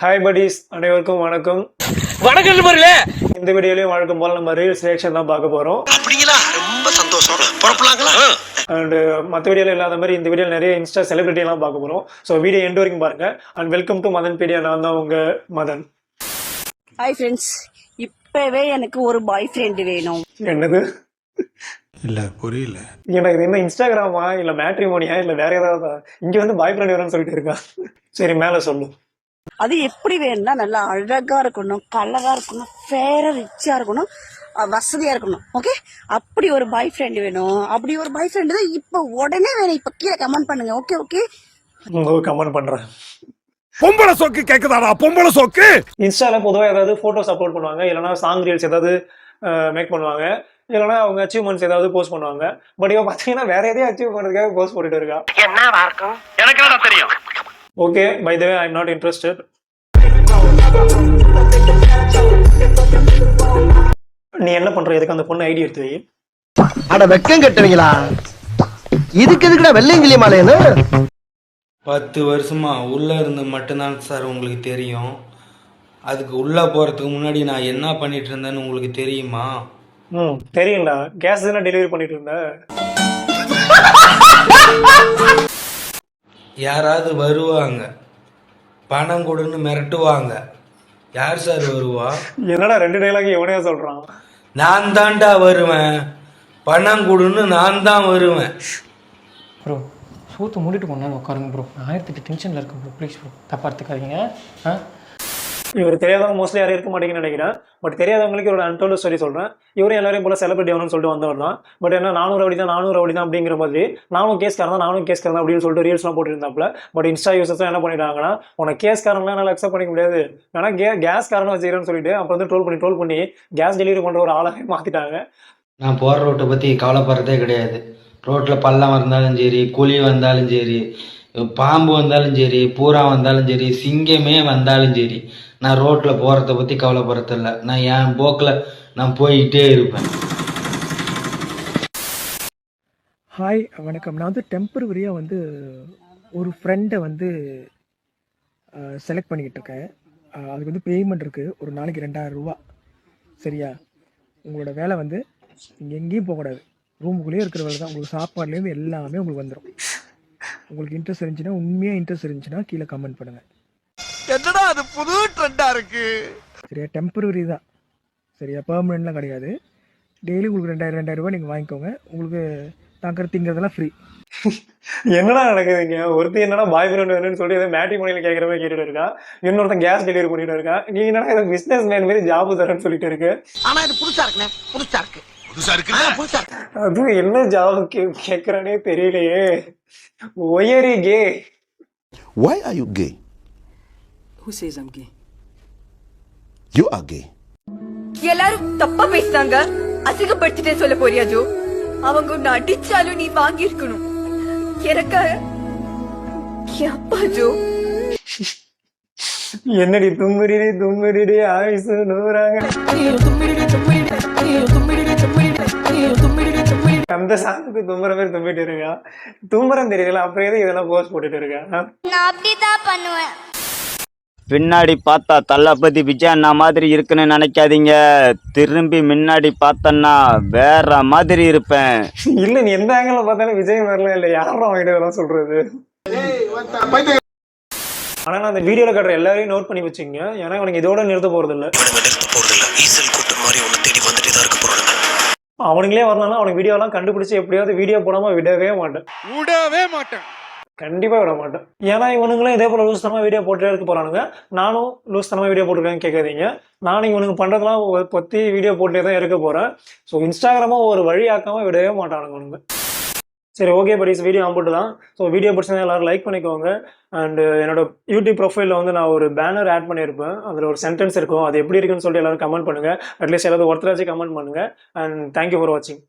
Hi buddies, அனைவருக்கும் வணக்கம். வணக்கம் நண்பர்களே. இந்த வீடியோலயும் வழக்கம் போல நம்ம ரீல்ஸ் ரியாக்ஷன் தான் பார்க்க போறோம். அப்படிங்களா? ரொம்ப சந்தோஷம். புறப்படலாங்களா? அண்ட் மற்ற வீடியோல இல்லாத மாதிரி இந்த வீடியோல நிறைய இன்ஸ்டா செலிபிரிட்டி எல்லாம் பார்க்க போறோம். ஸோ வீடியோ எண்ட் வரைக்கும் பாருங்க. And welcome to Madan pedia. நான் தான் உங்க மதன். ஹாய் ஃப்ரெண்ட்ஸ், இப்பவே எனக்கு ஒரு பாய் ஃப்ரெண்ட் வேணும். என்னது? இல்ல புரியல. எனக்கு இது என்ன இன்ஸ்டாகிராமா இல்ல மேட்ரிமோனியா இல்ல வேற ஏதாவது? இங்க வந்து பாய் ஃப்ரெண்ட் வேணும்னு சொல்லிட்டு இருக்கா. சரி மேல சொல்லு. அது எப்படி வேணும்னா நல்லா அழகா இருக்கணும், கலரா இருக்கணும், ஃபேரா ரிச்சா இருக்கணும், வசதியா இருக்கணும். ஓகே, அப்படி ஒரு பாய் ஃப்ரெண்ட் வேணும். அப்படி ஒரு பாய் ஃப்ரெண்ட் தான் இப்ப உடனே வேணும். இப்ப கீழே கமெண்ட் பண்ணுங்க. ஓகே ஓகே, கமெண்ட் பண்றேன். பொம்பளை சோக்கு கேக்குதாடா? பொம்பளை சோக்கு இன்ஸ்டால பொதுவாக ஏதாவது போட்டோஸ் அப்லோட் பண்ணுவாங்க, இல்லைன்னா சாங் ரீல்ஸ் ஏதாவது மேக் பண்ணுவாங்க, இல்லைன்னா அவங்க அச்சீவ்மெண்ட்ஸ் ஏதாவது போஸ்ட் பண்ணுவாங்க. பட் இவன் பார்த்தீங்கன்னா வேற எதையும் அச்சீவ் பண்றதுக்காக போஸ்ட் போட்டுட்டு இருக்கா. என்னவா இருக்கும்? எனக்கு என்ன தெரியும்? Okay, bye the way I am not interested. நீ என்ன பண்ற? எதுக்கு அந்த பொண்ணு ஐடி எடுத்து வை. அட வெக்கம் கட்டுவீங்களா? இதுக்கு எதுக்குடா வெள்ளையங்கிலி மாலையன்னு? 10 வருஷமா உள்ள இருந்து மட்டும்தான் சார் உங்களுக்கு தெரியும். அதுக்கு உள்ள போறதுக்கு முன்னாடி நான் என்ன பண்ணிட்டு இருந்தேன்னு உங்களுக்கு தெரியுமா? தெரியும்டா. கேஸ் தானே டெலிவரி பண்ணிட்டு இருந்த. யாராவது வருவாங்க, பணம் கொடுன்னு மிரட்டுவாங்க. யார் சார் வருவா? என்னடா 2 டைலாக் எவனையா சொல்றான்? நான் தான்டா வருவேன். பணம் கொடுன்னு நான் தான் வருவேன். ப்ரோ சூத்து மூடிட்டு கொண்டாந்து உட்காருங்க ப்ரோ. நான் 1008 டென்ஷனில் இருக்கேன் ப்ரோ. ப்ளீஸ் ப்ரோ, தப்பாக எடுத்துக்காதீங்க. இவர் தெரியாதவங்க மோஸ்ட்லி யாரும் இருக்க மாட்டேங்குன்னு நினைக்கிறேன். பட் தெரியாதவங்களுக்கு ஒரு அன்டோல்டு ஸ்டோரி சொல்கிறேன். இவரும் எல்லாரையும் போல செலிபிரிட்டி ஆகணும்னு சொல்லிட்டு வந்தவர் தான். பட் என்ன 400 அப்படி தான் அப்படிங்கிற மாதிரி நானும் கேஸ்காரன் தான் அப்படின்னு சொல்லிட்டு ரீல்ஸ்லாம் போட்டுருந்தாப்புல. பட் இன்ஸ்டா யூசர்ஸும் என்ன பண்ணிட்டாங்கன்னா, உனக்கு கேஸ்காரன்லாம் என்னால் அக்செப்ட் பண்ணிக்க முடியாது, வேணா கேஸ் காரன் வச்சுக்கிறேன்னு சொல்லிட்டு அப்புறம் வந்து ட்ரோல் பண்ணி கேஸ் டெலிவரி பண்ணுற ஒரு ஆளாகவே மாற்றிட்டாங்க. நான் போகிற ரோட்டை பற்றி கவலைப்படுறதே கிடையாது. ரோட்டில் பள்ளம் வந்தாலும் சரி, குழி வந்தாலும் சரி, பாம்பு வந்தாலும் சரி, பூரா வந்தாலும் சரி, சிங்கமே வந்தாலும் சரி, நான் ரோட்டில் போகிறத பற்றி கவலைப்படுறதில்ல. நான் என் போக்கில் நான் போய்கிட்டே இருப்பேன். ஹாய் வணக்கம். நான் வந்து டெம்பரவரியாக வந்து ஒரு ஃப்ரெண்டை வந்து செலக்ட் பண்ணிக்கிட்டு இருக்கேன். அதுக்கு வந்து பேமெண்ட் இருக்குது. ஒரு நாளைக்கு 2000 ரூபா. சரியா? உங்களோட வேலை வந்து நீங்கள் எங்கேயும் போகக்கூடாது, ரூமுக்குள்ளேயே இருக்கிற வேலை தான். உங்களுக்கு சாப்பாடுலேருந்து எல்லாமே உங்களுக்கு வந்துடும். உங்களுக்கு இன்ட்ரெஸ்ட் இருந்துச்சுன்னா, உண்மையாக இன்ட்ரெஸ்ட் இருந்துச்சுன்னா கீழே கமெண்ட் பண்ணுங்கள். என்னடா அது புது ட்ரெண்டா இருக்கு? சரியா? டெம்பரவரி தான். சரியா? பெர்மனெண்ட்லாம் கிடையாது. டெய்லி உங்களுக்கு 2000 ரூபா நீங்கள் வாங்கிக்கோங்க. உங்களுக்கு தாக்கிற திங்கிறதெல்லாம் ஃப்ரீ. என்னடா நடக்குதுங்க? ஒருத்தர் என்னடா பாய் ஃப்ரெண்ட் வேணும்னு சொல்லிட்டு ஏதோ மேட்ரிமோனியில் கேட்குற மாதிரி கேட்டுட்டு இருக்கா. இன்னொருத்தன் கேஸ் டெலிவரி பண்ணிட்டு இருக்கா. நீ என்னடா ஏதோ பிசினஸ் மேன் மாதிரி ஜாப் தரேன்னு சொல்லிட்டு இருக்கு. ஆனா இது புதுசா இருக்குண்ணே. புதுசா இருக்கு. அது என்ன ஜாப் கேட்கறானே தெரியலையே. ஒயரி K. Why are you gay? Who says I'm gay? You are gay. எல்லாரும் தப்பா பேசுறாங்க. அசிங்கப்படுத்திட்டே சொல்ல போறியா ஜோ? அவங்க உன்னை அடிச்சாலும் நீ வாங்கி இருக்கணும். எனக்காக அப்பா ஜோ. என்னடி தும்மிடி ஆயுசு 100. அந்த சாங்குக்கு தும்புற மாதிரி தும்பிட்டு இருக்கா. தும்புறம் தெரியல, அப்புறம் எது இதெல்லாம் போஸ்ட் போட்டுட்டு இருக்கா. நான் அப்படிதான் பண்ணுவேன். பின்னாடி பார்த்தா தளபதி விஜய் அண்ணா மாதிரி இருக்குன்னு நினைக்காதீங்க. திரும்பி முன்னாடி பார்த்தன்னா வேற மாதிரி இருப்பேன். இல்ல, நீ எந்த ஆங்கிள் பார்த்தாலும் விஜய் மாதிரிலாம் இல்ல. யாரும் அவங்கிட்ட இதெல்லாம் சொல்றது? ஆனா நான் அந்த வீடியோல காட்டுற எல்லாரையும் நோட் பண்ணி வச்சுங்க. ஏன்னா இவனுக்கு இதோட நிறுத்த போறது இல்ல. அவனுங்களே வரலாம். அவனுக்கு வீடியோ எல்லாம் கண்டுபிடிச்சு எப்படியாவது வீடியோ போடாம விடவே மாட்டேன். கண்டிப்பா விட மாட்டேன். ஏன்னா இவனுங்களும் இதே போல லூஸ் தனமா வீடியோ போட்டுட்டே இருக்க போறானுங்க. நானும் லூஸ் தனமா வீடியோ போட்டுருக்கேன்னு கேட்காதீங்க. நானும் இவனுக்கு பண்றதுலாம் பத்தி வீடியோ போட்டுட்டே தான் இருக்க போறேன். ஸோ இன்ஸ்டாகிராமா ஒரு வழி ஆக்காம விடவே மாட்டானுங்க. சரி, ஓகே படிஸ், வீடியோ அம்புட்டு தான். ஸோ வீடியோ பிடிச்சா எல்லாரும் லைக் பண்ணிக்கோங்க. அண்ட் என்னோட யூடியூப் ப்ரொஃபைலில் வந்து நான் ஒரு பேனர் ஆட் பண்ணியிருப்பேன். அதில் ஒரு சென்டென்ஸ் இருக்கும். அது எப்படி இருக்குன்னு சொல்லிட்டு எல்லாரும் கமெண்ட் பண்ணுங்க. அட்லீஸ்ட் எல்லாரும் ஒருத்தராச்சும் கமெண்ட் பண்ணுங்க. அண்ட் தேங்க்யூ ஃபார் வாட்சிங்.